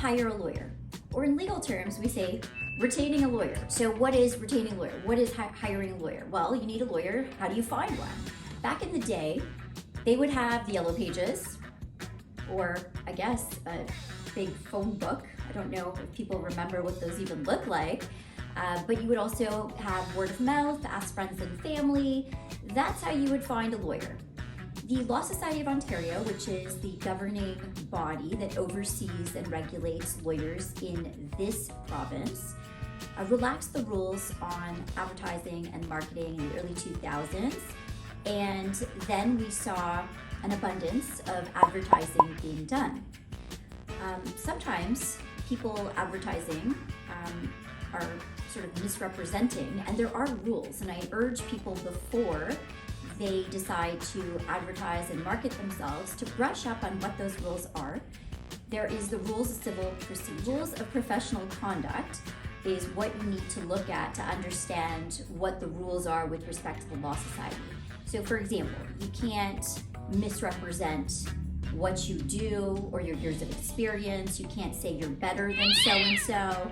hire a lawyer. Or in legal terms, we say retaining a lawyer. So what is retaining a lawyer? What is hiring a lawyer? Well, you need a lawyer. How do you find one? Back in the day, they would have the yellow pages, or I guess a big phone book. I don't know if people remember what those even look like. But you would also have word of mouth, ask friends and family. That's how you would find a lawyer. The Law Society of Ontario, which is the governing body that oversees and regulates lawyers in this province, relaxed the rules on advertising and marketing in the early 2000s. And then we saw an abundance of advertising being done. Sometimes people advertising are sort of misrepresenting, and there are rules, and I urge people before they decide to advertise and market themselves to brush up on what those rules are. There is the rules of civil procedure. Rules of professional conduct is what you need to look at to understand what the rules are with respect to the Law Society. So for example, you can't misrepresent what you do or your years of experience. You can't say you're better than so-and-so.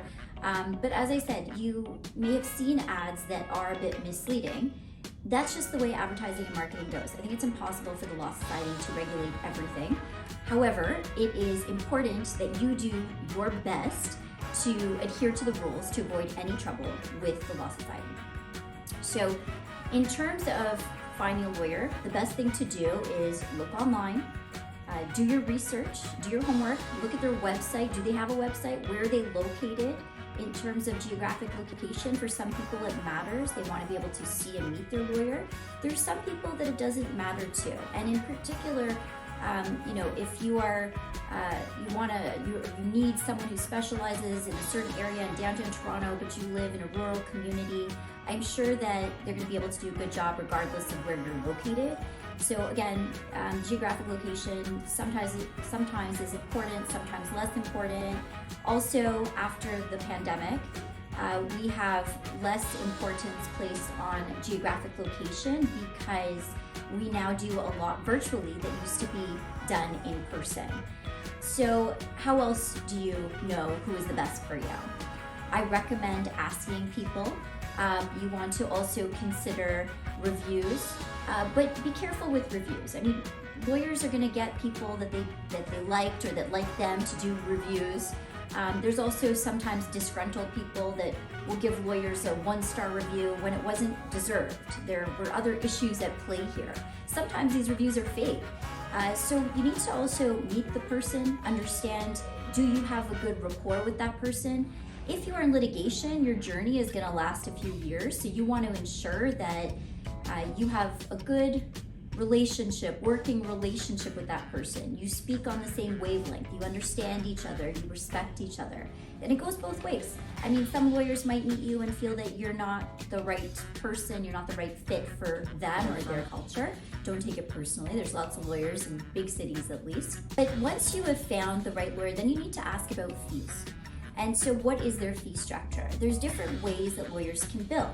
But as I said, you may have seen ads that are a bit misleading. That's just the way advertising and marketing goes. I think it's impossible for the Law Society to regulate everything. However, it is important that you do your best to adhere to the rules to avoid any trouble with the Law Society. So in terms of finding a lawyer, the best thing to do is look online, do your research, do your homework, look at their website. Do they have a website? Where are they located? In terms of geographic location, for some people it matters. They want to be able to see and meet their lawyer. There's some people that it doesn't matter to. And in particular, if you are, you need someone who specializes in a certain area in downtown Toronto, but you live in a rural community, I'm sure that they're going to be able to do a good job regardless of where you're located. So again, geographic location sometimes is important, sometimes less important. Also, after the pandemic, we have less importance placed on geographic location because we now do a lot virtually that used to be done in person. So how else do you know who is the best for you? I recommend asking people. You want to also consider reviews, but be careful with reviews. I mean, lawyers are going to get people that they liked or that like them to do reviews. There's also sometimes disgruntled people that will give lawyers a 1-star review when it wasn't deserved. There were other issues at play here. Sometimes these reviews are fake. So you need to also meet the person, understand, do you have a good rapport with that person? If you are in litigation, your journey is going to last a few years, so you want to ensure that you have a good working relationship with that person. You speak on the same wavelength, you understand each other, you respect each other. And it goes both ways. I mean, some lawyers might meet you and feel that you're not the right person, you're not the right fit for them or their culture. Don't take it personally. There's lots of lawyers in big cities at least. But once you have found the right lawyer, then you need to ask about fees. And so what is their fee structure? There's different ways that lawyers can bill.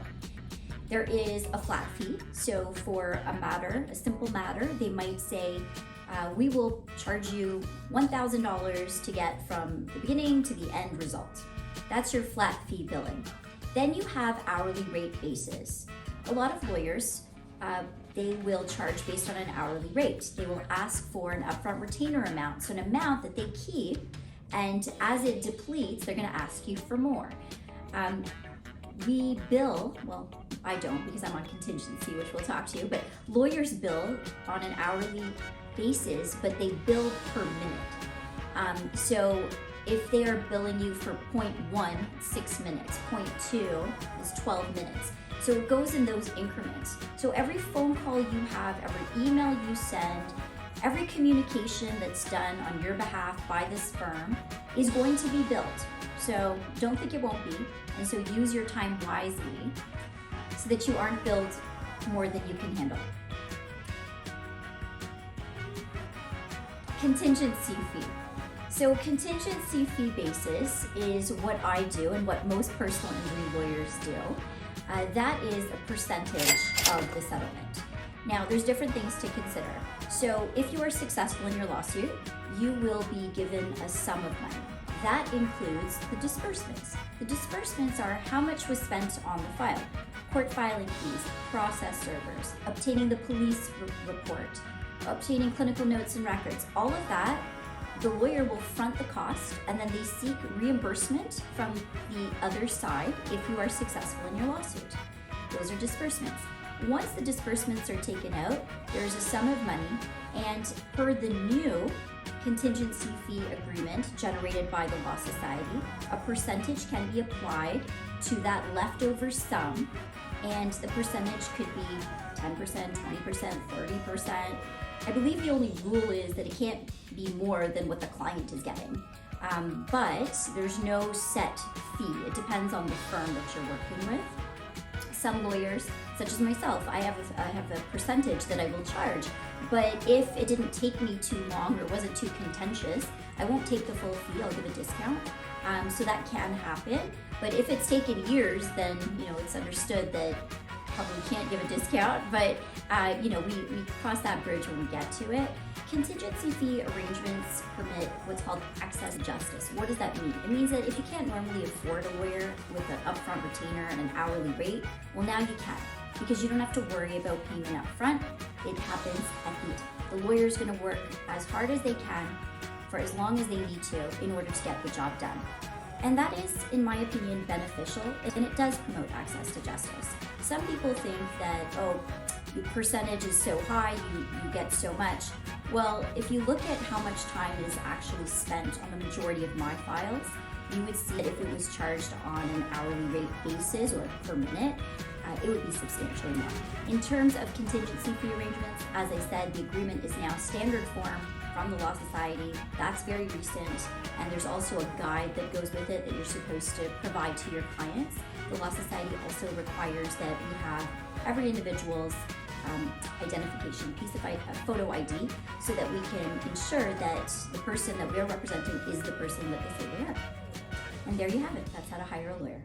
There is a flat fee. So for a simple matter, they might say, we will charge you $1,000 to get from the beginning to the end result. That's your flat fee billing. Then you have hourly rate basis. A lot of lawyers, they will charge based on an hourly rate. They will ask for an upfront retainer amount, so an amount that they keep, and as it depletes, they're going to ask you for more. We bill, well, I don't because I'm on contingency, which we'll talk to, but lawyers bill on an hourly basis, but they bill per minute. So if they are billing you for 0.1, 6 minutes, 0.2 is 12 minutes. So it goes in those increments. So every phone call you have, every email you send, every communication that's done on your behalf by this firm is going to be billed. So don't think it won't be. And so use your time wisely so that you aren't billed more than you can handle. Contingency fee. So contingency fee basis is what I do and what most personal injury lawyers do. That is a percentage of the settlement. Now, there's different things to consider. So if you are successful in your lawsuit, you will be given a sum of money. that includes the disbursements. The disbursements are how much was spent on the file, court filing fees, process servers, obtaining the police report, obtaining clinical notes and records. All of that, the lawyer will front the cost, and then they seek reimbursement from the other side if you are successful in your lawsuit. Those are disbursements. Once the disbursements are taken out, there is a sum of money, and per the new contingency fee agreement generated by the Law Society, a percentage can be applied to that leftover sum, and the percentage could be 10%, 20%, 30%. I believe the only rule is that it can't be more than what the client is getting. But there's no set fee. It depends on the firm that you're working with. Some lawyers, such as myself, I have a percentage that I will charge, but if it didn't take me too long or wasn't too contentious, I won't take the full fee, I'll give a discount. So that can happen, but if it's taken years, then it's understood that probably can't give a discount, but we cross that bridge when we get to it. Contingency fee arrangements permit what's called access to justice. What does that mean? It means that if you can't normally afford a lawyer with an upfront retainer and an hourly rate, well, now you can, because you don't have to worry about payment up front. It happens at the end. The lawyer is going to work as hard as they can for as long as they need to in order to get the job done. And that is, in my opinion, beneficial, and it does promote access to justice. Some people think that, your percentage is so high, you get so much. Well, if you look at how much time is actually spent on the majority of my files, you would see that if it was charged on an hourly rate basis or per minute, it would be substantially more. In terms of contingency fee arrangements, as I said, the agreement is now standard form from the Law Society. That's very recent, and there's also a guide that goes with it that you're supposed to provide to your clients. The Law Society also requires that we have every individual's identification, piece of photo ID, so that we can ensure that the person that we are representing is the person that they say they are. And there you have it. That's how to hire a lawyer.